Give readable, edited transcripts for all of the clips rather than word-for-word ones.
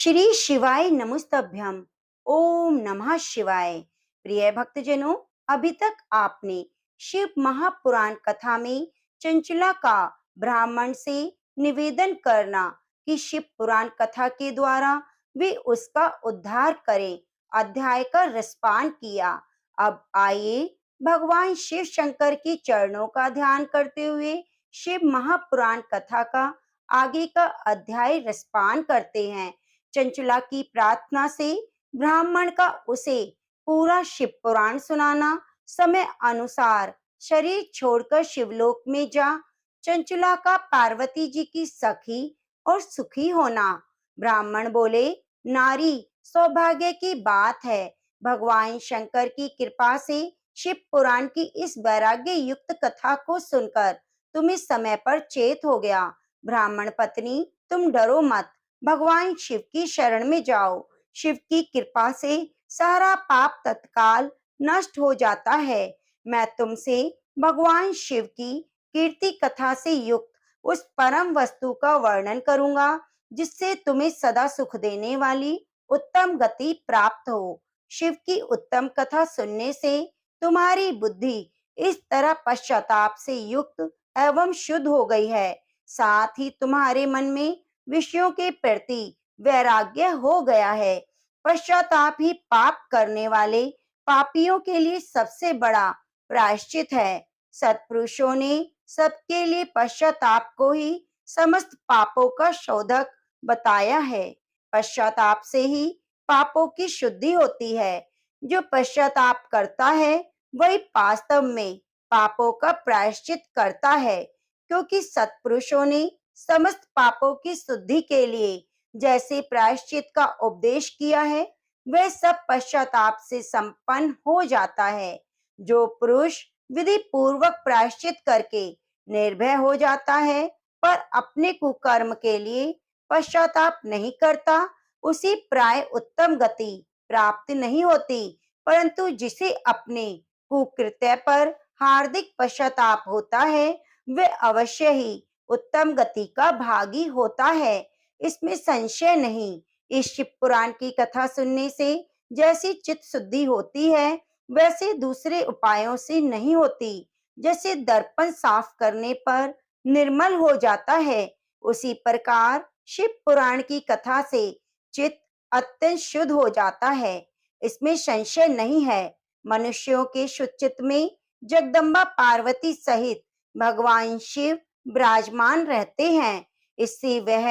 श्री शिवाय नमस्तभ्यम। ओम नमः शिवाय। प्रिय भक्तजनों, अभी तक आपने शिव महापुराण कथा में चंचला का ब्राह्मण से निवेदन करना कि शिव पुराण कथा के द्वारा वे उसका उद्धार करें अध्याय का रसपान किया। अब आइए भगवान शिव शंकर के चरणों का ध्यान करते हुए शिव महापुराण कथा का आगे का अध्याय रसपान करते हैं। चंचला की प्रार्थना से ब्राह्मण का उसे पूरा शिव पुराण सुनाना, समय अनुसार शरीर छोड़कर शिवलोक में जा चंचला का पार्वती जी की सखी और सुखी होना। ब्राह्मण बोले, नारी सौभाग्य की बात है। भगवान शंकर की कृपा से शिव पुराण की इस वैराग्य युक्त कथा को सुनकर तुम इस समय पर चेत हो गया। ब्राह्मण पत्नी, तुम डरो मत, भगवान शिव की शरण में जाओ। शिव की कृपा से सारा पाप तत्काल नष्ट हो जाता है। मैं तुमसे भगवान शिव की कीर्ति कथा से युक्त उस परम वस्तु का वर्णन करूंगा जिससे तुम्हें सदा सुख देने वाली उत्तम गति प्राप्त हो। शिव की उत्तम कथा सुनने से तुम्हारी बुद्धि इस तरह पश्चाताप से युक्त एवं शुद्ध हो गई है, साथ ही तुम्हारे मन में विषयों के प्रति वैराग्य हो गया है। पश्चाताप ही पाप करने वाले पापियों के लिए सबसे बड़ा प्रायश्चित है। सत्पुरुषों ने सबके लिए पश्चाताप को ही समस्त पापों का शोधक बताया है। पश्चाताप से ही पापों की शुद्धि होती है। जो पश्चाताप करता है वही वास्तव में पापों का प्रायश्चित करता है, क्योंकि सत्पुरुषों ने समस्त पापों की शुद्धि के लिए जैसे प्रायश्चित का उपदेश किया है वह सब पश्चाताप से संपन्न हो जाता है। जो पुरुष विधि पूर्वक प्रायश्चित करके निर्भय हो जाता है पर अपने कुकर्म के लिए पश्चाताप नहीं करता, उसी प्राय उत्तम गति प्राप्त नहीं होती, परंतु जिसे अपने कुकृत्य पर हार्दिक पश्चाताप होता है वह अवश्य ही उत्तम गति का भागी होता है। इसमें संशय नहीं। इस शिव पुराण की कथा सुनने से जैसी चित्त शुद्धि होती है वैसे दूसरे उपायों से नहीं होती। जैसे दर्पण साफ करने पर निर्मल हो जाता है, उसी प्रकार शिव पुराण की कथा से चित्त अत्यंत शुद्ध हो जाता है। इसमें संशय नहीं है। मनुष्यों के शुद्ध चित्त में जगदम्बा पार्वती सहित भगवान शिव विराजमान रहते हैं। इससे वह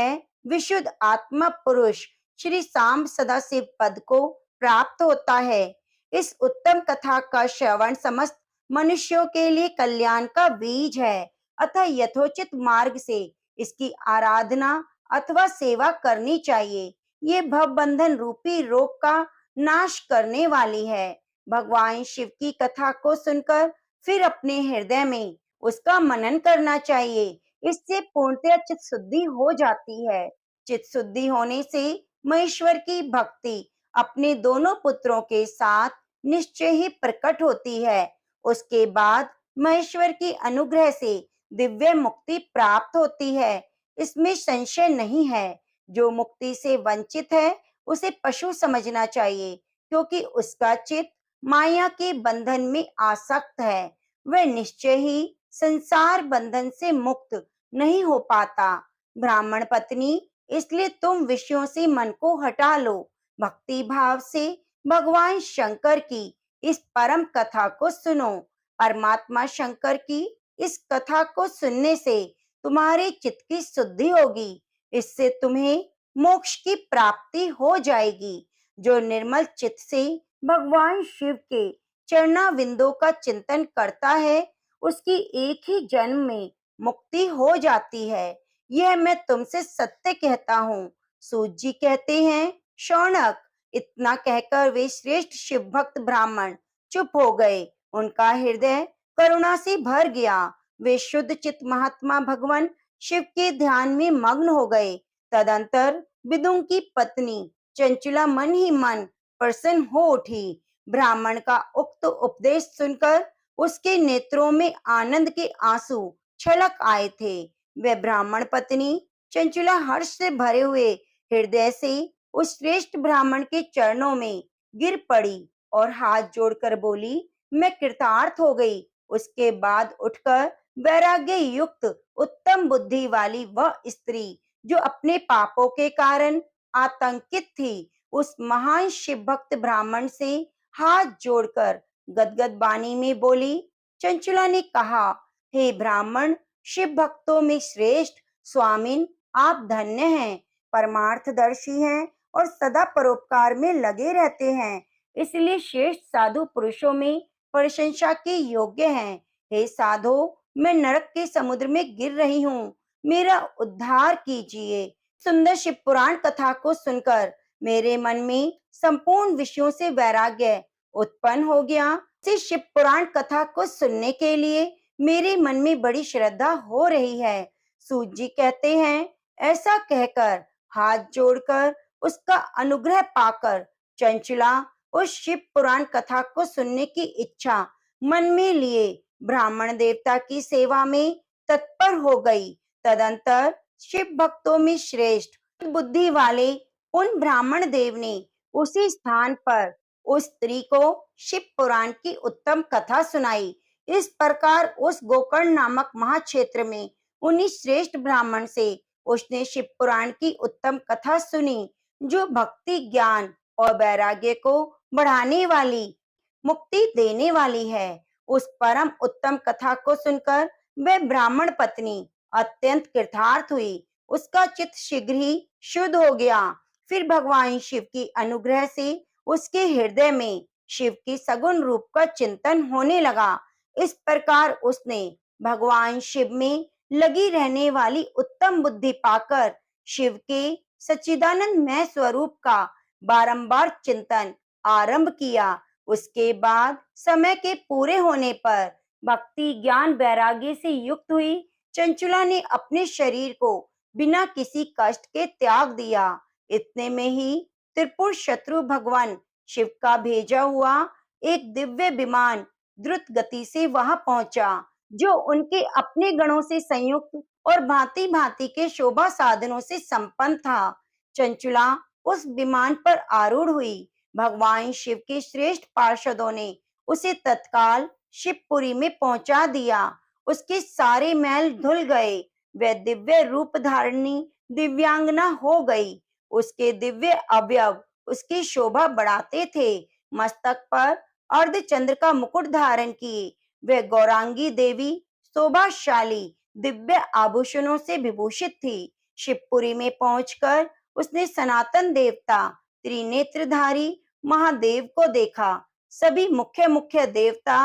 विशुद्ध आत्मा पुरुष श्री शाम सदाशिव पद को प्राप्त होता है। इस उत्तम कथा का श्रवण समस्त मनुष्यों के लिए कल्याण का बीज है, अतः यथोचित मार्ग से इसकी आराधना अथवा सेवा करनी चाहिए। ये भव बंधन रूपी रोग का नाश करने वाली है। भगवान शिव की कथा को सुनकर फिर अपने हृदय में उसका मनन करना चाहिए। इससे पूर्णतः चित्त शुद्धि हो जाती है। चित्त शुद्धि होने से महेश्वर की भक्ति अपने दोनों पुत्रों के साथ निश्चय ही प्रकट होती है। उसके बाद महेश्वर की अनुग्रह से दिव्य मुक्ति प्राप्त होती है। इसमें संशय नहीं है। जो मुक्ति से वंचित है उसे पशु समझना चाहिए, क्योंकि उसका चित्त माया के बंधन में आसक्त है। वह निश्चय ही संसार बंधन से मुक्त नहीं हो पाता। ब्राह्मण पत्नी, इसलिए तुम विषयों से मन को हटा लो। भक्ति भाव से भगवान शंकर की इस परम कथा को सुनो। परमात्मा शंकर की इस कथा को सुनने से तुम्हारे चित्त की शुद्धि होगी। इससे तुम्हें मोक्ष की प्राप्ति हो जाएगी। जो निर्मल चित्त से भगवान शिव के चरणाविंदों का चिंतन करता है उसकी एक ही जन्म में मुक्ति हो जाती है। यह मैं तुमसे सत्य कहता हूँ। सूत जी कहते हैं, शौनक। इतना कहकर वे श्रेष्ठ शिव भक्त ब्राह्मण चुप हो गए। उनका हृदय करुणा से भर गया। वे शुद्ध चित्त महात्मा भगवान शिव के ध्यान में मग्न हो गए। तदंतर विदुर की पत्नी चंचला मन ही मन प्रसन्न हो उठी। ब्राह्मण का उक्त उपदेश सुनकर उसके नेत्रों में आनंद के आंसू छलक आए थे। वह ब्राह्मण पत्नी चंचला हर्ष से भरे हुए हृदय से उस श्रेष्ठ ब्राह्मण के चरणों में गिर पड़ी और हाथ जोड़कर बोली, मैं कृतार्थ हो गई। उसके बाद उठकर वैराग्य युक्त उत्तम बुद्धि वाली वह स्त्री जो अपने पापों के कारण आतंकित थी, उस महान शिव भक्त ब्राह्मण से हाथ जोड़कर गदगद वाणी में बोली। चंचला ने कहा, हे ब्राह्मण, शिव भक्तों में श्रेष्ठ स्वामिन, आप धन्य हैं, परमार्थदर्शी हैं और सदा परोपकार में लगे रहते हैं, इसलिए श्रेष्ठ साधु पुरुषों में प्रशंसा के योग्य हैं। हे साधो, मैं नरक के समुद्र में गिर रही हूँ, मेरा उद्धार कीजिए। सुंदर शिव पुराण कथा को सुनकर मेरे मन में संपूर्ण विषयों से वैराग्य उत्पन्न हो गया। इस शिव पुराण कथा को सुनने के लिए मेरे मन में बड़ी श्रद्धा हो रही है। सूत जी कहते हैं, ऐसा कहकर हाथ जोड़कर उसका अनुग्रह पाकर चंचला उस शिव पुराण कथा को सुनने की इच्छा मन में लिए ब्राह्मण देवता की सेवा में तत्पर हो गई। तदंतर शिव भक्तों में श्रेष्ठ बुद्धि वाले उन ब्राह्मण देव ने उसी स्थान पर उस स्त्री को शिव पुराण की उत्तम कथा सुनाई। इस प्रकार उस गोकर्ण नामक महाक्षेत्र में उन्हीं श्रेष्ठ ब्राह्मण से उसने शिव पुराण की उत्तम कथा सुनी, जो भक्ति ज्ञान और वैराग्य को बढ़ाने वाली, मुक्ति देने वाली है। उस परम उत्तम कथा को सुनकर वह ब्राह्मण पत्नी अत्यंत कृतार्थ हुई। उसका चित्त शीघ्र ही शुद्ध हो गया। फिर भगवान शिव की अनुग्रह से उसके हृदय में शिव की सगुण रूप का चिंतन होने लगा। इस प्रकार उसने भगवान शिव में लगी रहने वाली उत्तम बुद्धि पाकर शिव के सच्चिदानंदमय स्वरूप का बारंबार चिंतन आरंभ किया। उसके बाद समय के पूरे होने पर भक्ति ज्ञान वैराग्य से युक्त हुई चंचला ने अपने शरीर को बिना किसी कष्ट के त्याग दिया। इतने में ही त्रिपुर शत्रु भगवान शिव का भेजा हुआ एक दिव्य विमान द्रुत गति से वहां पहुंचा, जो उनके अपने गणों से संयुक्त और भांति भांति के शोभा साधनों से संपन्न था। चंचला उस विमान पर आरूढ़ हुई। भगवान शिव के श्रेष्ठ पार्षदों ने उसे तत्काल शिवपुरी में पहुंचा दिया। उसके सारे मैल धुल गए। वह दिव्य रूप धारणी दिव्यांगना हो गई। उसके दिव्य अवयव उसकी शोभा बढ़ाते थे। मस्तक पर अर्धचंद्र का मुकुट धारण किए वह गौरांगी देवी शोभाशाली दिव्य आभूषणों से विभूषित थी। शिवपुरी में पहुंचकर उसने सनातन देवता त्रिनेत्रधारी महादेव को देखा। सभी मुख्य मुख्य देवता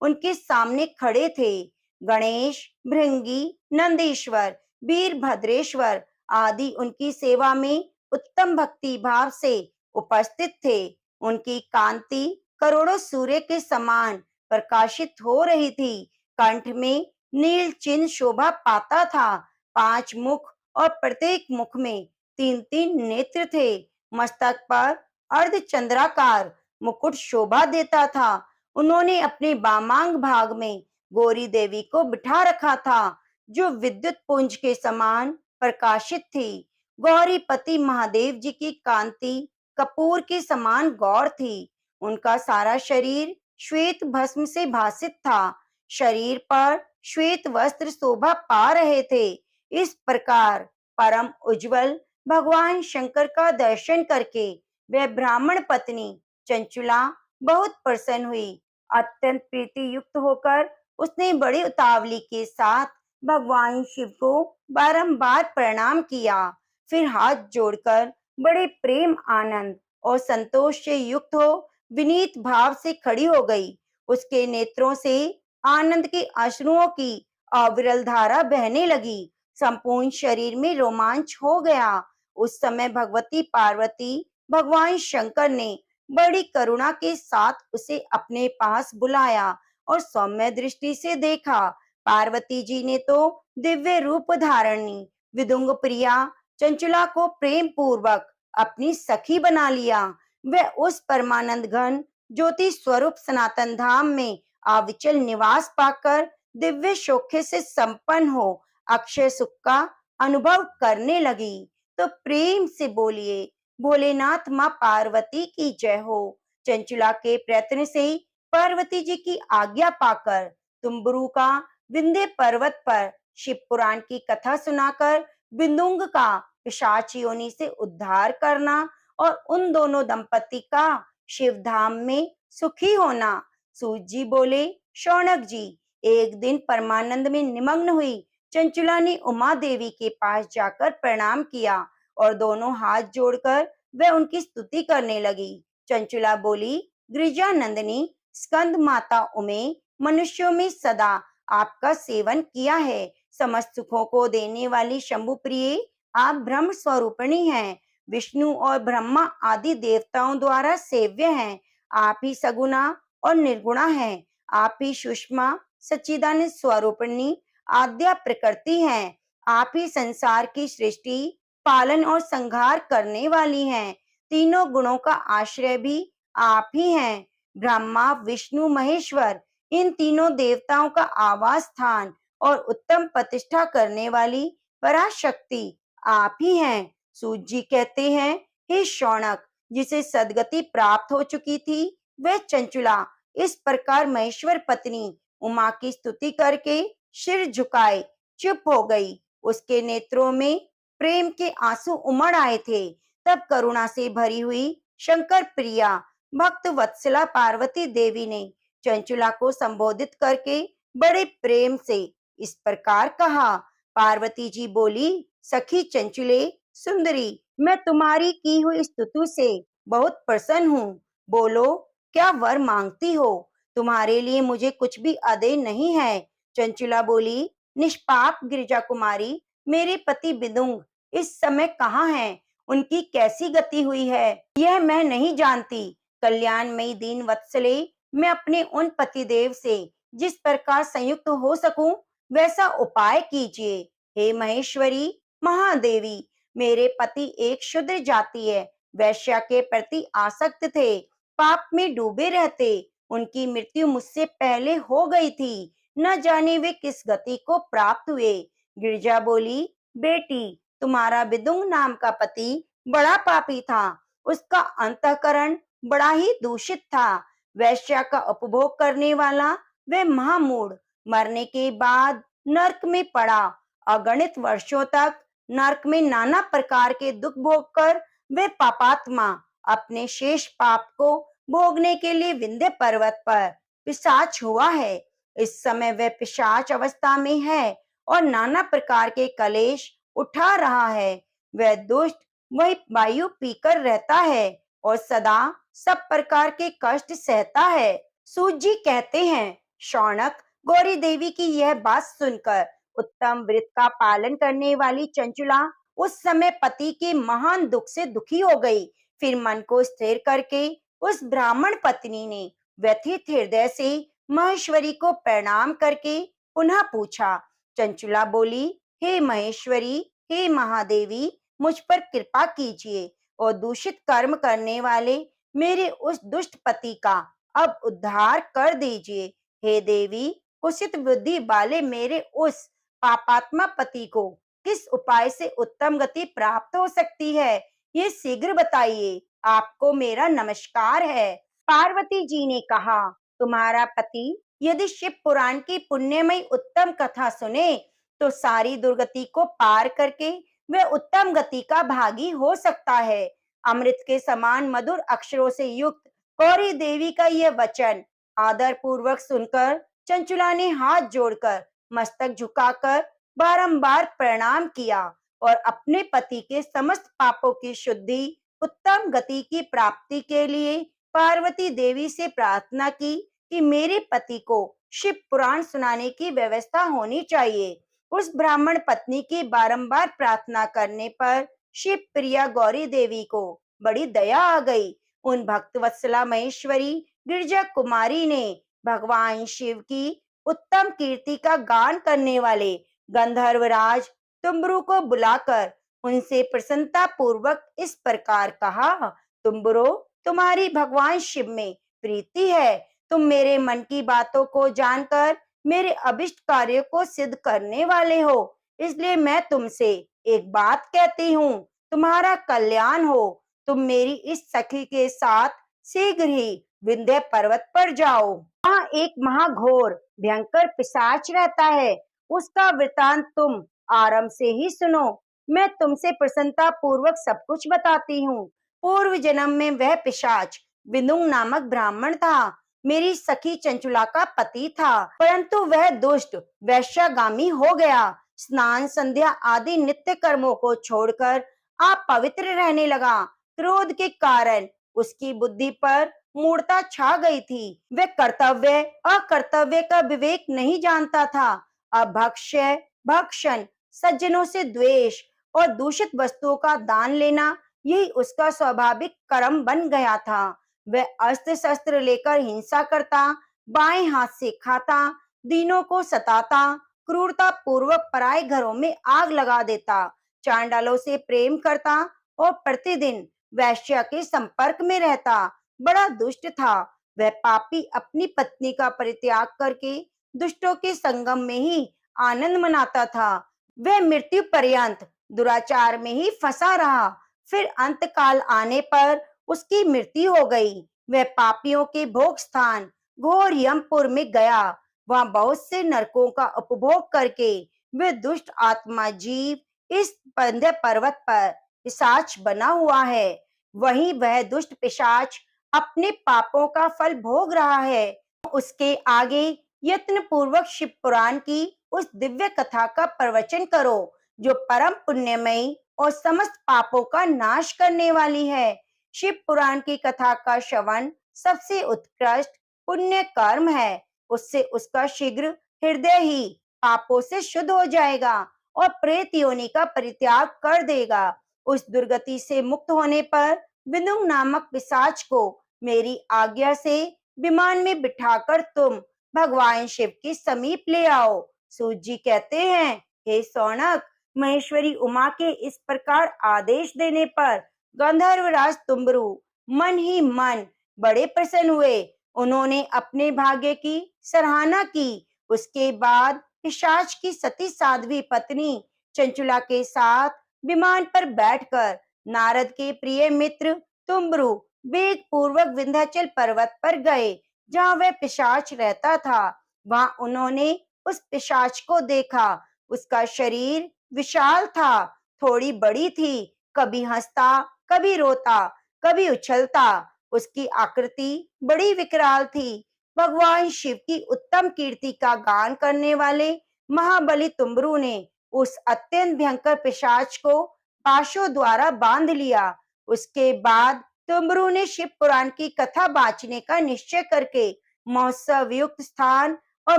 उनके सामने खड़े थे। गणेश, भृंगी, नंदीश्वर, वीरभद्रेश्वर आदि उनकी सेवा में उत्तम भक्ति भाव से उपस्थित थे। उनकी कांति करोड़ों सूर्य के समान प्रकाशित हो रही थी। कंठ में नील चिन्ह शोभा पाता था। 5 मुख और प्रत्येक मुख में 3-3 नेत्र थे। मस्तक पर अर्धचंद्राकार मुकुट शोभा देता था। उन्होंने अपने वामांग भाग में गौरी देवी को बिठा रखा था, जो विद्युत पुंज के समान प्रकाशित थी। गौरी पति महादेव जी की कांति कपूर के समान गौर थी। उनका सारा शरीर श्वेत भस्म से भासित था। शरीर पर श्वेत वस्त्र शोभा पा रहे थे। इस प्रकार परम उज्जवल भगवान शंकर का दर्शन करके वह ब्राह्मण पत्नी चंचला बहुत प्रसन्न हुई। अत्यंत प्रीति युक्त होकर उसने बड़ी उतावली के साथ भगवान शिव को बारंबार प्रणाम किया। फिर हाथ जोड़कर बड़े प्रेम आनंद और संतोष से युक्त हो विनीत भाव से खड़ी हो गई। उसके नेत्रों से आनंद के अश्रुओं की अविरल धारा बहने लगी। संपूर्ण शरीर में रोमांच हो गया। उस समय भगवती पार्वती भगवान शंकर ने बड़ी करुणा के साथ उसे अपने पास बुलाया और सौम्य दृष्टि से देखा। पार्वती जी ने तो दिव्य रूप धारणी विदुंग प्रिया चंचला को प्रेम पूर्वक अपनी सखी बना लिया। वह उस परमानंद घन ज्योति स्वरूप सनातन धाम में अविचल निवास पाकर दिव्य सौख्य से संपन्न हो अक्षय सुख का अनुभव करने लगी। तो प्रेम से बोलिए भोलेनाथ माँ पार्वती की जय हो। चंचला के प्रयत्न से पार्वती जी की आज्ञा पाकर तुम्बरू का विंध्य पर्वत पर शिव पुराण की कथा सुनाकर बिंदुंग का पिशाच योनि से उद्धार करना और उन दोनों दंपति का शिव धाम में सुखी होना। सूत जी बोले, शौनक जी, एक दिन परमानंद में निमग्न हुई चंचला ने उमा देवी के पास जाकर प्रणाम किया और दोनों हाथ जोड़कर वह उनकी स्तुति करने लगी। चंचला बोली, गिरिजा नंदिनी, स्कंद माता उमे, मनुष्यों में सदा आपका सेवन किया है। समस्त सुखों को देने वाली शंभु प्रिय, आप ब्रह्म स्वरूपिणी हैं। विष्णु और ब्रह्मा आदि देवताओं द्वारा सेव्य हैं। आप ही सगुणा और निर्गुणा हैं। आप ही सुषमा सच्चिदानंद स्वरूपिणी आद्या प्रकृति हैं। आप ही संसार की सृष्टि, पालन और संहार करने वाली हैं। तीनों गुणों का आश्रय भी आप ही हैं। ब्रह्मा, विष्णु, महेश्वर, इन तीनों देवताओं का आवास स्थान और उत्तम प्रतिष्ठा करने वाली पराशक्ति आप ही हैं। सूत जी कहते हैं, हे शौनक, जिसे सदगति प्राप्त हो चुकी थी वह चंचला इस प्रकार महेश्वर पत्नी उमा की स्तुति करके सिर झुकाए चुप हो गई। उसके नेत्रों में प्रेम के आंसू उमड़ आए थे। तब करुणा से भरी हुई शंकर प्रिया भक्त वत्सला पार्वती देवी ने चंचला को संबोधित करके बड़े प्रेम से इस प्रकार कहा। पार्वती जी बोली, सखी चंचले सुंदरी, मैं तुम्हारी की हुई स्तुति से बहुत प्रसन्न हूँ। बोलो, क्या वर मांगती हो? तुम्हारे लिए मुझे कुछ भी अदेय नहीं है। चंचला बोली, निष्पाप गिरिजा कुमारी, मेरे पति बिदुंग इस समय कहाँ हैं? उनकी कैसी गति हुई है यह मैं नहीं जानती। कल्याणमयी दीन वत्सले, मैं अपने उन पतिदेव से जिस प्रकार संयुक्त हो सकूं वैसा उपाय कीजिए। हे महेश्वरी महादेवी, मेरे पति एक शूद्र जाति है, वैश्या के प्रति आसक्त थे, पाप में डूबे रहते। उनकी मृत्यु मुझसे पहले हो गई थी। न जाने वे किस गति को प्राप्त हुए। गिरिजा बोली, बेटी, तुम्हारा बिदुंग नाम का पति बड़ा पापी था। उसका अंतःकरण बड़ा ही दूषित था। वैश्या का उपभोग करने वाला वह महामूढ़ मरने के बाद नरक में पड़ा। अगणित वर्षों तक नरक में नाना प्रकार के दुख भोग कर वे पापात्मा अपने शेष पाप को भोगने के लिए विंध्य पर्वत पर पिशाच हुआ है। इस समय वह पिशाच अवस्था में है और नाना प्रकार के कलेश उठा रहा है। वह दुष्ट वही वायु पीकर रहता है और सदा सब प्रकार के कष्ट सहता है। सूत जी कहते हैं, शौनक, गौरी देवी की यह बात सुनकर उत्तम व्रत का पालन करने वाली चंचला उस समय पति के महान दुख से दुखी हो गई। फिर मन को स्थिर करके उस ब्राह्मण पत्नी ने व्यथित हृदय से महेश्वरी को प्रणाम करके पुनः पूछा। चंचला बोली, हे महेश्वरी, हे महादेवी, मुझ पर कृपा कीजिए और दूषित कर्म करने वाले मेरे उस दुष्ट पति का अब उद्धार कर दीजिए। हे देवी, कुसित बुद्धि वाले मेरे उस पापात्मा पति को किस उपाय से उत्तम गति प्राप्त हो सकती है, ये शीघ्र बताइए। आपको मेरा नमस्कार है। पार्वती जी ने कहा, तुम्हारा पति यदि शिव पुराण की पुण्यमयी उत्तम कथा सुने तो सारी दुर्गति को पार करके वह उत्तम गति का भागी हो सकता है। अमृत के समान मधुर अक्षरों से युक्त गौरी देवी का यह वचन आदर पूर्वक सुनकर चंचला ने हाथ जोड़कर मस्तक झुकाकर बारंबार प्रणाम किया और अपने पति के समस्त पापों की शुद्धि, उत्तम गति की प्राप्ति के लिए पार्वती देवी से प्रार्थना की कि मेरे पति को शिव पुराण सुनाने की व्यवस्था होनी चाहिए। उस ब्राह्मण पत्नी की बारंबार प्रार्थना करने पर शिव प्रिया गौरी देवी को बड़ी दया आ गई। उन भक्त वत्सला महेश्वरी गिरिजा कुमारी ने भगवान शिव की उत्तम कीर्ति का गान करने वाले गंधर्वराज तुम्बरू को बुलाकर उनसे प्रसन्नता पूर्वक इस प्रकार कहा, तुम्बरो, तुम्हारी भगवान शिव में प्रीति है। तुम मेरे मन की बातों को जानकर मेरे अभिष्ट कार्य को सिद्ध करने वाले हो, इसलिए मैं तुमसे एक बात कहती हूँ, तुम्हारा कल्याण हो। तुम मेरी इस सखी के साथ शीघ्र ही विंध्य पर्वत पर जाओ। वहाँ एक महाघोर भयंकर पिशाच रहता है, उसका वृतांत तुम आरंभ से ही सुनो। मैं तुमसे प्रसन्नता पूर्वक सब कुछ बताती हूँ। पूर्व जन्म में वह पिशाच बिंदुक नामक ब्राह्मण था, मेरी सखी चंचुला का पति था, परंतु वह दुष्ट वैश्यागामी हो गया। स्नान संध्या आदि नित्य कर्मों को छोड़कर अपवित्र रहने लगा। क्रोध के कारण उसकी बुद्धि पर मूढ़ता छा गई थी। वह कर्तव्य अकर्तव्य का विवेक नहीं जानता था। अभक्ष्य भक्षण, सज्जनों से द्वेष और दूषित वस्तुओं का दान लेना, यही उसका स्वाभाविक कर्म बन गया था। वह अस्त्र शस्त्र लेकर हिंसा करता, बाएं हाथ से खाता, दीनों को सताता, क्रूरता पूर्वक पराये घरों में आग लगा देता, चांडालों से प्रेम करता और प्रतिदिन वैश्या के संपर्क में रहता। बड़ा दुष्ट था। वह पापी अपनी पत्नी का परित्याग करके दुष्टों के संगम में ही आनंद मनाता था। वह मृत्यु पर्यंत दुराचार में ही फंसा रहा। फिर अंत काल आने पर उसकी मृत्यु हो गई। वह पापियों के भोग स्थान घोर यमपुर में गया। वहां बहुत से नरकों का उपभोग करके वह दुष्ट आत्मा जीव इस विंध्य पर्वत पर पिशाच बना हुआ है। वहीं वह दुष्ट पिशाच अपने पापों का फल भोग रहा है। उसके आगे यत्न पूर्वक शिव पुराण की उस दिव्य कथा का प्रवचन करो, जो परम पुण्यमयी और समस्त पापों का नाश करने वाली है। शिव पुराण की कथा का श्रवण सबसे उत्कृष्ट पुण्य कर्म है। उससे उसका शीघ्र हृदय ही पापों से शुद्ध हो जाएगा और प्रेत योनि का परित्याग कर देगा। उस दुर्गति से मुक्त होने पर बिंदुक नामक पिशाच को मेरी आज्ञा से विमान में बिठाकर तुम भगवान शिव के समीप ले आओ। सूत जी कहते हैं, हे सौनक, महेश्वरी उमा के इस प्रकार आदेश देने पर गंधर्वराज तुम्बरु मन ही मन बड़े प्रसन्न हुए। उन्होंने अपने भाग्य की सराहना की। उसके बाद पिशाच की सती साध्वी पत्नी चंचुला के साथ विमान पर बैठकर नारद के प्रिय मित्र तुम्बरु वेग पूर्वक विंध्याचल पर्वत पर गए, जहाँ वह पिशाच रहता था। वहां उन्होंने उस पिशाच को देखा। उसका शरीर विशाल था, थोड़ी बड़ी थी, कभी हंसता, कभी रोता, कभी उछलता। उसकी आकृति बड़ी विकराल थी। भगवान शिव की उत्तम कीर्ति का गान करने वाले महाबली तुम्बरु ने उस अत्यंत भयंकर पिशाच को पाशों द्वारा बांध लिया। उसके बाद तुम्बरु ने शिव पुराण की कथा बांचने का निश्चय करके महोत्सव युक्त स्थान और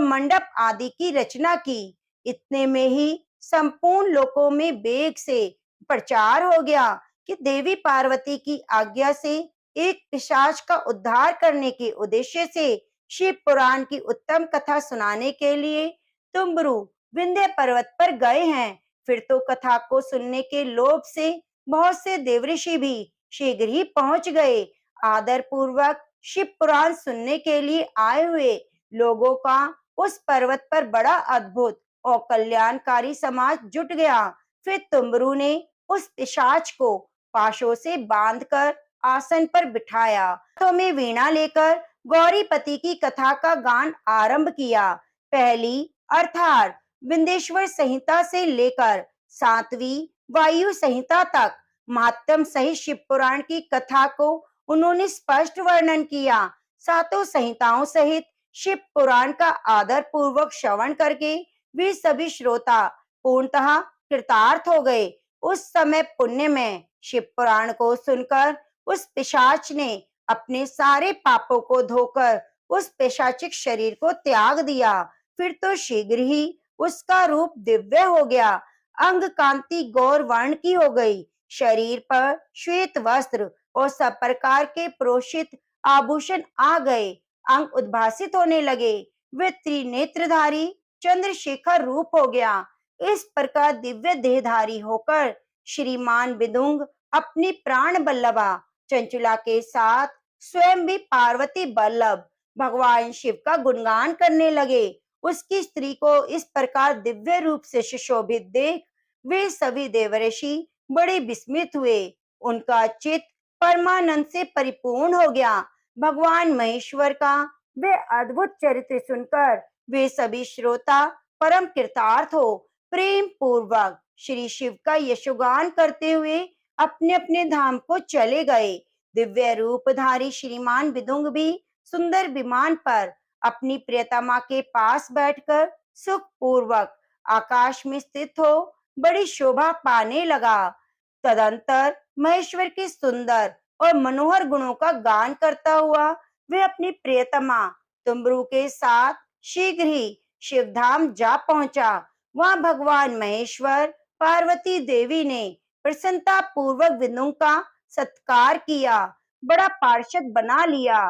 मंडप आदि की रचना की। इतने में ही संपूर्ण लोकों में वेग से प्रचार हो गया कि देवी पार्वती की आज्ञा से एक पिशाच का उद्धार करने के उद्देश्य से शिव पुराण की उत्तम कथा सुनाने के लिए तुम्बरु विंध्य पर्वत पर गए हैं। फिर तो कथा को सुनने के लोभ से बहुत से देवऋषि भी शीघ्र ही पहुंच गए। आदर पूर्वक शिव पुराण सुनने के लिए आए हुए लोगों का उस पर्वत पर बड़ा अद्भुत और कल्याणकारी समाज जुट गया। फिर तुम्बरु ने उस पिशाच को पाशों से बांधकर आसन पर बिठाया। तो में वीणा लेकर गौरीपति की कथा का गान आरंभ किया। पहली अर्थात विंध्येश्वर संहिता से लेकर 7वीं वायु संहिता तक महात्म सहित शिव पुराण की कथा को उन्होंने स्पष्ट वर्णन किया। सातों संहिताओं सहित शिव पुराण का आदर पूर्वक श्रवण करके वे सभी श्रोता पूर्णतः कृतार्थ हो गए। उस समय पुण्य में शिव पुराण को सुनकर उस पिशाच ने अपने सारे पापों को धोकर उस पिशाचिक शरीर को त्याग दिया। फिर तो शीघ्र ही उसका रूप दिव्य हो गया। अंग कांति गौर वर्ण की हो गई। शरीर पर श्वेत वस्त्र और सब प्रकार के प्रोषित आभूषण आ गए। अंग उद्भासित होने लगे। वे त्रिनेत्रधारी चंद्रशेखर रूप हो गया। इस प्रकार दिव्य देहधारी होकर श्रीमान विदुंग अपनी प्राण बल्लभा चंचुला के साथ स्वयं भी पार्वती बल्लभ भगवान शिव का गुणगान करने लगे। उसकी स्त्री को इस प्रकार दिव्य रूप से सुशोभित देख वे सभी देवर्षि बड़े विस्मित हुए। उनका चित्त परमानंद से परिपूर्ण हो गया। भगवान महेश्वर का वे अद्भुत चरित्र सुनकर वे सभी श्रोता परम कृतार्थ हो प्रेम पूर्वक श्री शिव का यशोगान करते हुए अपने अपने धाम को चले गए। दिव्य रूपधारी श्रीमान विदुंग भी सुंदर विमान पर अपनी प्रियतमा के पास बैठकर सुख पूर्वक आकाश में स्थित हो बड़ी शोभा पाने लगा। तदंतर महेश्वर के सुंदर और मनोहर गुणों का गान करता हुआ वे अपनी प्रियतमा तुमरू के साथ शीघ्र ही शिवधाम जा पहुंचा। वहां भगवान महेश्वर पार्वती देवी ने प्रसन्नता पूर्वक विदुं का सत्कार किया, बड़ा पार्षद बना लिया।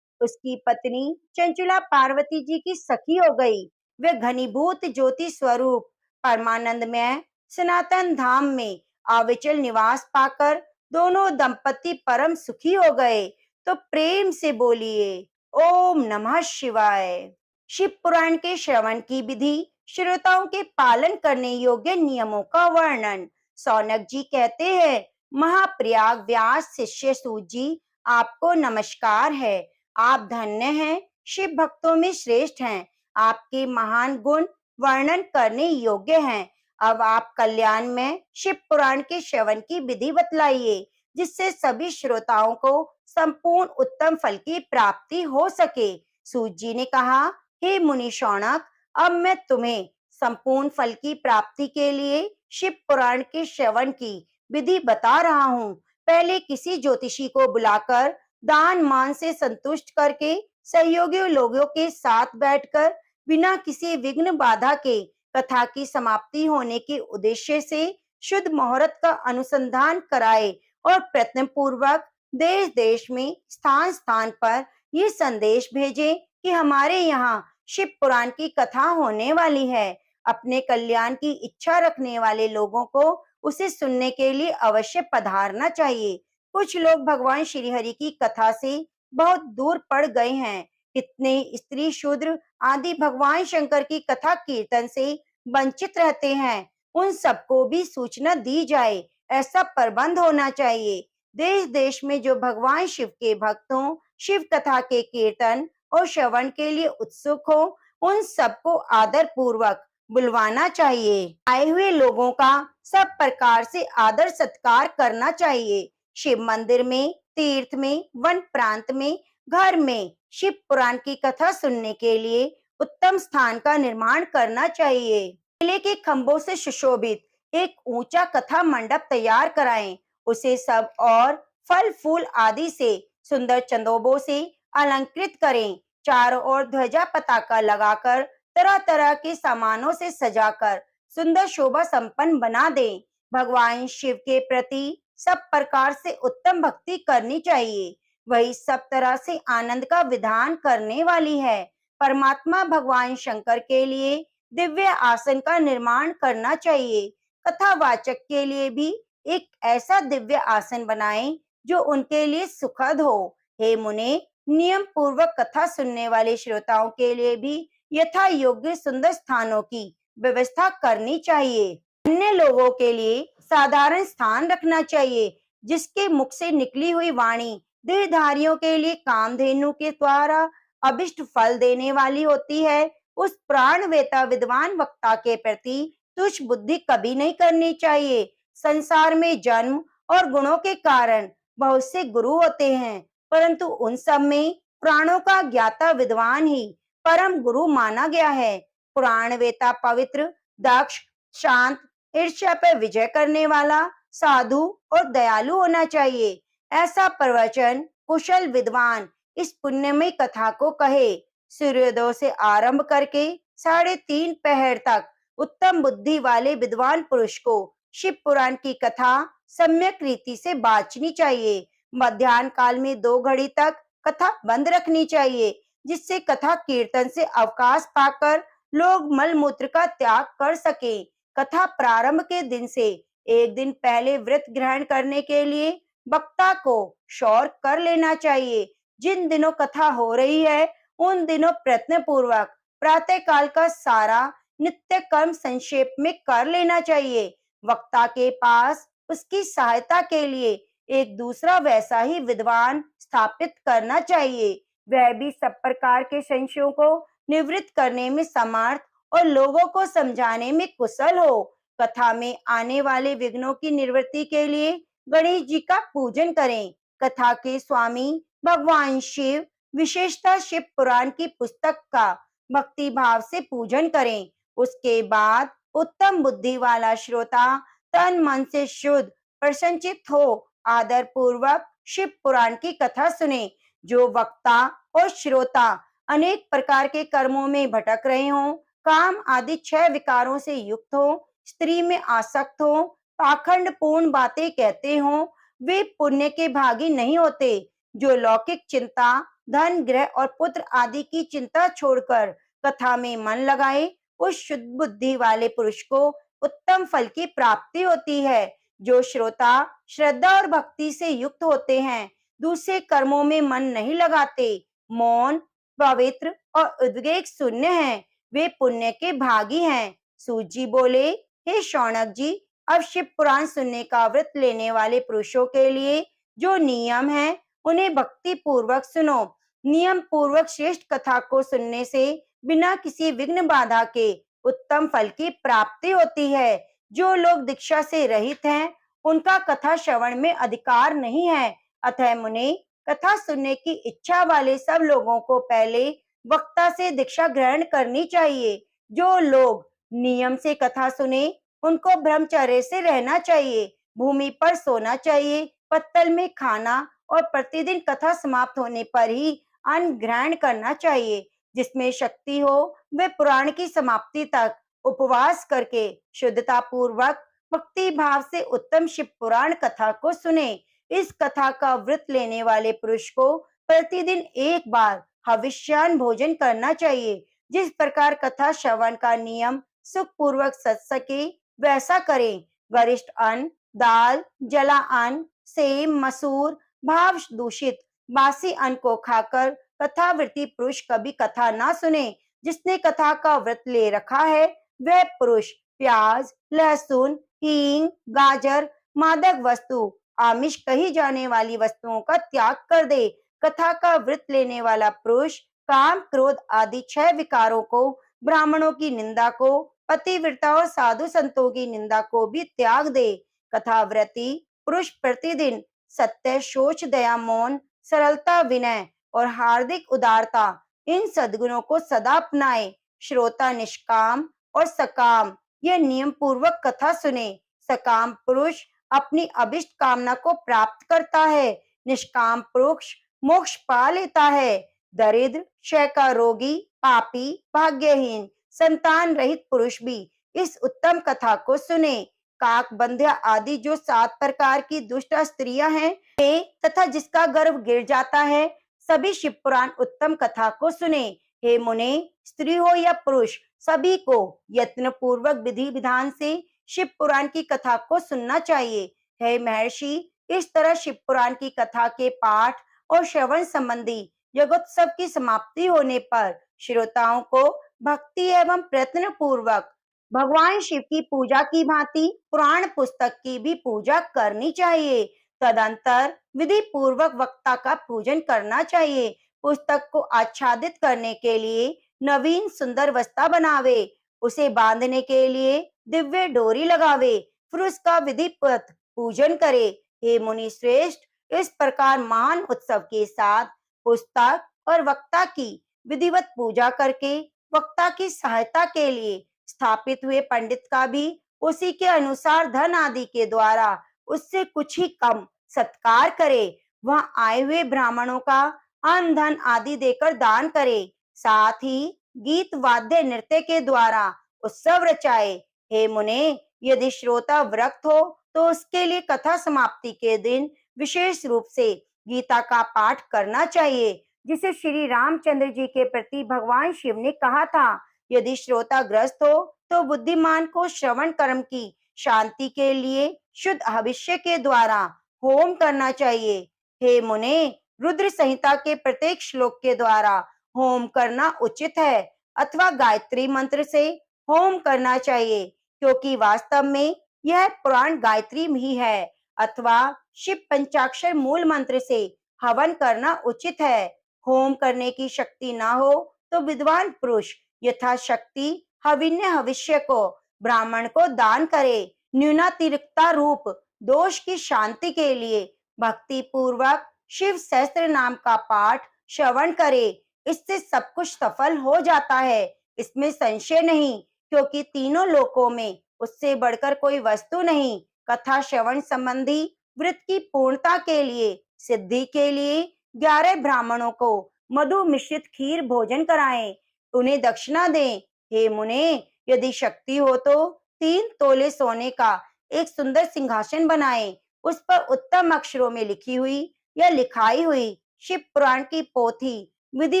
उसकी पत्नी चंचला पार्वती जी की सखी हो गई। वे घनीभूत ज्योति स्वरूप परमानंदमय सनातन धाम में अविचल निवास पाकर दोनों दंपति परम सुखी हो गए। तो प्रेम से बोलिए ओम नमः शिवाय। शिव पुराण के श्रवण की विधि, श्रोताओं के पालन करने योग्य नियमों का वर्णन। सौनक जी कहते हैं, महाप्रयाग व्यास शिष्य सूत जी, आपको नमस्कार है। आप धन्य हैं, शिव भक्तों में श्रेष्ठ हैं। आपके महान गुण वर्णन करने योग्य हैं। अब आप कल्याण में शिव पुराण के श्रवण की विधि बतलाइए, जिससे सभी श्रोताओं को संपूर्ण उत्तम फल की प्राप्ति हो सके। सूत जी ने कहा, हे मुनि शौनक, अब मैं तुम्हें संपूर्ण फल की प्राप्ति के लिए शिव पुराण के श्रवण की विधि बता रहा हूँ। पहले किसी ज्योतिषी को बुलाकर दान मान से संतुष्ट करके सहयोगी लोगों के साथ बैठकर बिना किसी विघ्न बाधा के कथा की समाप्ति होने के उद्देश्य से शुद्ध मुहूर्त का अनुसंधान कराए और प्रयत्न पूर्वक देश देश में स्थान स्थान पर ये संदेश भेजे कि हमारे यहाँ शिव पुराण की कथा होने वाली है। अपने कल्याण की इच्छा रखने वाले लोगों को उसे सुनने के लिए अवश्य पधारना चाहिए। कुछ लोग भगवान श्री हरि की कथा से बहुत दूर पड़ गए हैं। कितने स्त्री शूद्र आदि भगवान शंकर की कथा कीर्तन से वंचित रहते हैं। उन सबको भी सूचना दी जाए, ऐसा प्रबंध होना चाहिए। देश देश में जो भगवान शिव के भक्तों शिव कथा के कीर्तन और श्रवण के लिए उत्सुक हो, उन सबको आदर पूर्वक बुलवाना चाहिए। आए हुए लोगों का सब प्रकार से आदर सत्कार करना चाहिए। शिव मंदिर में, तीर्थ में, वन प्रांत में, घर में शिव पुराण की कथा सुनने के लिए उत्तम स्थान का निर्माण करना चाहिए। किले के खंभों से सुशोभित एक ऊंचा कथा मंडप तैयार कराएं। उसे सब और फल फूल आदि से सुंदर चंदोबों से अलंकृत करें। चारों ओर ध्वजा पताका लगाकर तरह तरह के सामानों से सजाकर सुंदर शोभा संपन्न बना दें। भगवान शिव के प्रति सब प्रकार से उत्तम भक्ति करनी चाहिए। वही सब तरह से आनंद का विधान करने वाली है। परमात्मा भगवान शंकर के लिए दिव्य आसन का निर्माण करना चाहिए। कथावाचक के लिए भी एक ऐसा दिव्य आसन बनाएं जो उनके लिए सुखद हो। हे मुने, नियम पूर्वक कथा सुनने वाले श्रोताओं के लिए भी यथा योग्य सुंदर स्थानों की व्यवस्था करनी चाहिए। अन्य लोगों के लिए साधारण स्थान रखना चाहिए, जिसके मुख से निकली हुई वाणी देहधारियों के लिए कामधेनु के द्वारा अभिष्ट फल देने वाली होती है। उस प्राणवेता विद्वान वक्ता के प्रति तुच्छ बुद्धि कभी नहीं करनी चाहिए। संसार में जन्म और गुणों के कारण बहुत से गुरु होते हैं, परंतु उन सब में पुराणों का ज्ञाता विद्वान ही परम गुरु माना गया है। पुराण वेता पवित्र, दक्ष, शांत, ईर्ष्या पर विजय करने वाला, साधु और दयालु होना चाहिए। ऐसा प्रवचन कुशल विद्वान इस पुण्यमय कथा को कहे। सूर्योदय से आरंभ करके 3:30 पहर तक उत्तम बुद्धि वाले विद्वान पुरुष को शिव पुराण की कथा सम्यक रीति से बांचनी चाहिए। मध्याह्न काल में 2 घड़ी तक कथा बंद रखनी चाहिए, जिससे कथा कीर्तन से अवकाश पाकर लोग मल मूत्र का त्याग कर सके। कथा प्रारंभ के दिन से 1 दिन पहले व्रत ग्रहण करने के लिए वक्ता को शौर कर लेना चाहिए। जिन दिनों कथा हो रही है, उन दिनों प्रयत्न पूर्वक प्रातः काल का सारा नित्य कर्म संक्षेप में कर लेना चाहिए। वक्ता के पास उसकी सहायता के लिए एक दूसरा वैसा ही विद्वान स्थापित करना चाहिए। वह भी सब प्रकार के संशयों को निवृत्त करने में समर्थ और लोगों को समझाने में कुशल हो। कथा में आने वाले विघ्नों की निवृत्ति के लिए गणेश जी का पूजन करें। कथा के स्वामी भगवान शिव, विशेषतः शिव पुराण की पुस्तक का भक्ति भाव से पूजन करें। उसके बाद उत्तम बुद्धि वाला श्रोता तन मन से शुद्ध प्रसन्नचित्त हो आदर पूर्वक शिव पुराण की कथा सुने। जो वक्ता और श्रोता अनेक प्रकार के कर्मों में भटक रहे हों, काम आदि 6 विकारों से युक्त हो, स्त्री में आसक्त हो, पाखंड पूर्ण बातें कहते हों, वे पुण्य के भागी नहीं होते। जो लौकिक चिंता, धन, गृह और पुत्र आदि की चिंता छोड़कर कथा में मन लगाए, उस शुद्ध बुद्धि वाले पुरुष को उत्तम फल की प्राप्ति होती है। जो श्रोता श्रद्धा और भक्ति से युक्त होते हैं, दूसरे कर्मों में मन नहीं लगाते, मौन, पवित्र और उद्वेग शून्य हैं, वे पुण्य के भागी हैं। सूत जी बोले, हे शौनक जी, अब शिव पुराण सुनने का व्रत लेने वाले पुरुषों के लिए जो नियम है, उन्हें भक्ति पूर्वक सुनो। नियम पूर्वक श्रेष्ठ कथा को सुनने से बिना किसी विघ्न बाधा के उत्तम फल की प्राप्ति होती है। जो लोग दीक्षा से रहित हैं, उनका कथा श्रवण में अधिकार नहीं है। अतः मुने, कथा सुनने की इच्छा वाले सब लोगों को पहले वक्ता से दीक्षा ग्रहण करनी चाहिए। जो लोग नियम से कथा सुने, उनको ब्रह्मचर्य से रहना चाहिए, भूमि पर सोना चाहिए, पत्तल में खाना और प्रतिदिन कथा समाप्त होने पर ही अन्न ग्रहण करना चाहिए। जिसमें शक्ति हो, वे पुराण की समाप्ति तक उपवास करके शुद्धता पूर्वक भक्ति भाव से उत्तम शिव पुराण कथा को सुने। इस कथा का व्रत लेने वाले पुरुष को प्रतिदिन एक बार हविष्यान्न भोजन करना चाहिए। जिस प्रकार कथा श्रवण का नियम सुख पूर्वक सच सके, वैसा करें। वरिष्ठ अन्न, दाल, जला अन्न, सेम, मसूर, भाव दूषित बासी अन्न को खाकर कथावृत्ति पुरुष कभी कथा ना सुने। जिसने कथा का व्रत ले रखा है, वह पुरुष प्याज, लहसुन, हींग, गाजर, मादक वस्तु, आमिष कही जाने वाली वस्तुओं का त्याग कर दे। कथा का व्रत लेने वाला पुरुष काम, क्रोध आदि 6 विकारों को, ब्राह्मणों की निंदा को, पतिव्रता और साधु संतों की निंदा को भी त्याग दे। कथाव्रती पुरुष प्रतिदिन सत्य, शोच, दया, मौन, सरलता, विनय और हार्दिक उदारता, इन सद्गुणों को सदा अपनाए। श्रोता निष्काम और सकाम यह नियम पूर्वक कथा सुने। सकाम पुरुष अपनी अभिष्ट कामना को प्राप्त करता है, निष्काम पुरुष मोक्ष पा लेता है। दरिद्र, क्षय का रोगी, पापी, भाग्यहीन, संतान रहित पुरुष भी इस उत्तम कथा को सुने। काक, बंध्या आदि जो 7 प्रकार की दुष्ट स्त्रियां हैं, वे तथा जिसका गर्भ गिर जाता है, सभी शिव पुराण उत्तम कथा को सुने। हे मुने, स्त्री हो या पुरुष, सभी को यत्न पूर्वक विधि विधान से शिव पुराण की कथा को सुनना चाहिए। हे महर्षि, इस तरह शिव पुराण की कथा के पाठ और श्रवण संबंधी यज्ञोत्सव की समाप्ति होने पर श्रोताओं को भक्ति एवं प्रयत्न पूर्वक भगवान शिव की पूजा की भांति पुराण पुस्तक की भी पूजा करनी चाहिए। तदंतर विधि पूर्वक वक्ता का पूजन करना चाहिए। पुस्तक को आच्छादित करने के लिए नवीन सुंदर वस्ता बनावे, उसे बांधने के लिए दिव्य डोरी लगावे, फिर उसका विधिवत पूजन करे। हे मुनि श्रेष्ठ, इस प्रकार महान उत्सव के साथ पुस्तक और वक्ता की विधिवत पूजा करके वक्ता की सहायता के लिए स्थापित हुए पंडित का भी उसी के अनुसार धन आदि के द्वारा उससे कुछ ही कम सत्कार करे। वह आए हुए ब्राह्मणों का अन्न धन आदि देकर दान करे। साथ ही गीत, वाद्य, नृत्य के द्वारा उत्सव रचाए। हे मुने, यदि श्रोता विरक्त हो तो उसके लिए कथा समाप्ति के दिन विशेष रूप से गीता का पाठ करना चाहिए, जिसे श्री रामचंद्र जी के प्रति भगवान शिव ने कहा था। यदि श्रोता ग्रस्त हो तो बुद्धिमान को श्रवण कर्म की शांति के लिए शुद्ध हविष्य के द्वारा होम करना चाहिए। हे मुने, रुद्र संहिता के प्रत्येक श्लोक के द्वारा होम करना उचित है अथवा गायत्री मंत्र से होम करना चाहिए, क्योंकि वास्तव में यह पुराण गायत्री ही है अथवा शिव पंचाक्षर मूल मंत्र से हवन करना उचित है। होम करने की शक्ति ना हो तो विद्वान पुरुष यथाशक्ति हविन्य हविष्य को ब्राह्मण को दान करे। न्यूनातिरिक्ता रूप दोष की शांति के लिए भक्ति पूर्वक शिव सहस्त्र नाम का पाठ श्रवण करे। इससे सब कुछ सफल हो जाता है, इसमें संशय नहीं, क्योंकि तीनों लोकों में उससे बढ़कर कोई वस्तु नहीं। कथा श्रवण संबंधी व्रत की पूर्णता के लिए, सिद्धि के लिए 11 ब्राह्मणों को मधु मिश्रित खीर भोजन कराएं, उन्हें दक्षिणा दें। हे मुने, यदि शक्ति हो तो 3 तोले सोने का एक सुंदर सिंहासन बनाएं, उस पर उत्तम अक्षरों में लिखी हुई या लिखाई हुई शिव पुराण की पोथी विधि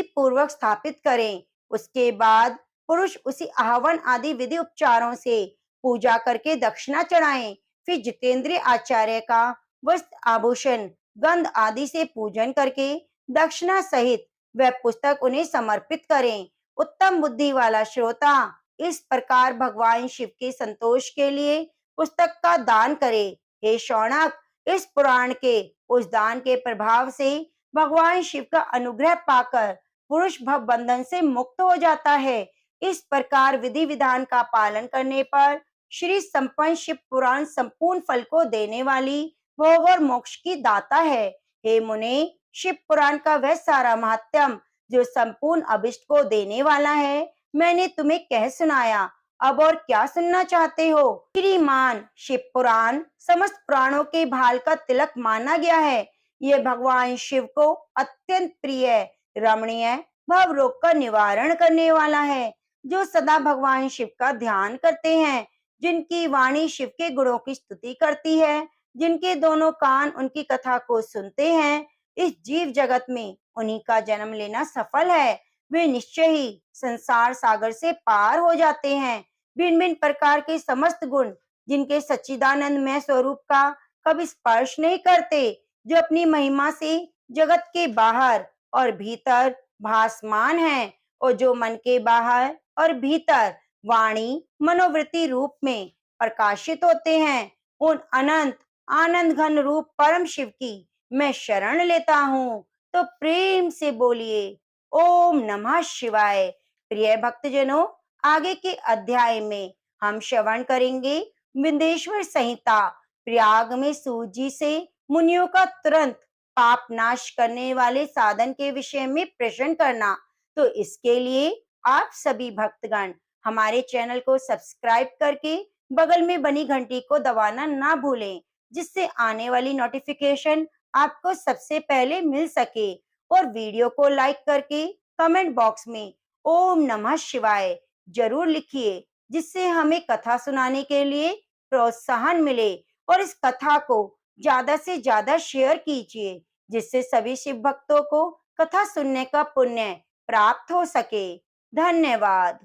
पूर्वक स्थापित करें। उसके बाद पुरुष उसी आहवन आदि विधि उपचारों से पूजा करके दक्षिणा चढ़ाएं। फिर जितेंद्रिय आचार्य का वस्त्र आभूषण गंध आदि से पूजन करके दक्षिणा सहित वह पुस्तक उन्हें समर्पित करें। उत्तम बुद्धि वाला श्रोता इस प्रकार भगवान शिव के संतोष के लिए पुस्तक का दान करे। हे शौनक, इस पुराण के उस दान के प्रभाव से भगवान शिव का अनुग्रह पाकर पुरुष भव बंधन से मुक्त हो जाता है। इस प्रकार विधि विधान का पालन करने पर श्री संपन्न शिव पुराण संपूर्ण फल को देने वाली भोग और मोक्ष की दाता है। हे मुने, शिव पुराण का वह सारा महात्म्य जो संपूर्ण अभिष्ट को देने वाला है, मैंने तुम्हें कह सुनाया। अब और क्या सुनना चाहते हो? श्रीमान शिव पुराण समस्त पुराणों के भाल का तिलक माना गया है। यह भगवान शिव को अत्यंत प्रिय, रमणीय, भव रोग का निवारण करने वाला है। जो सदा भगवान शिव का ध्यान करते हैं, जिनकी वाणी शिव के गुणों की स्तुति करती है, जिनके दोनों कान उनकी कथा को सुनते हैं, इस जीव जगत में उन्हीं का जन्म लेना सफल है। वे निश्चय ही संसार सागर से पार हो जाते हैं। भिन्न भिन्न प्रकार के समस्त गुण जिनके सच्चिदानंदमय स्वरूप का कभी स्पर्श नहीं करते, जो अपनी महिमा से जगत के बाहर और भीतर भासमान है, और जो मन के बाहर और भीतर वाणी मनोवृत्ति रूप में प्रकाशित होते हैं, उन अनंत आनंद घन रूप परम शिव की मैं शरण लेता हूँ। तो प्रेम से बोलिए ओम नमः शिवाय। प्रिय भक्तजनों, आगे के अध्याय में हम श्रवण करेंगे विंध्येश्वर संहिता, प्रयाग में सूजी से मुनियों का तुरंत पाप नाश करने वाले साधन के विषय में प्रश्न करना। तो इसके लिए आप सभी भक्तगण हमारे चैनल को सब्सक्राइब करके बगल में बनी घंटी को दबाना ना भूलें, जिससे आने वाली नोटिफिकेशन आपको सबसे पहले मिल सके। और वीडियो को लाइक करके कमेंट बॉक्स में ओम नमः शिवाय जरूर लिखिए, जिससे हमें कथा सुनाने के लिए प्रोत्साहन मिले। और इस कथा को ज्यादा से ज्यादा शेयर कीजिए, जिससे सभी शिव भक्तों को कथा सुनने का पुण्य प्राप्त हो सके। धन्यवाद।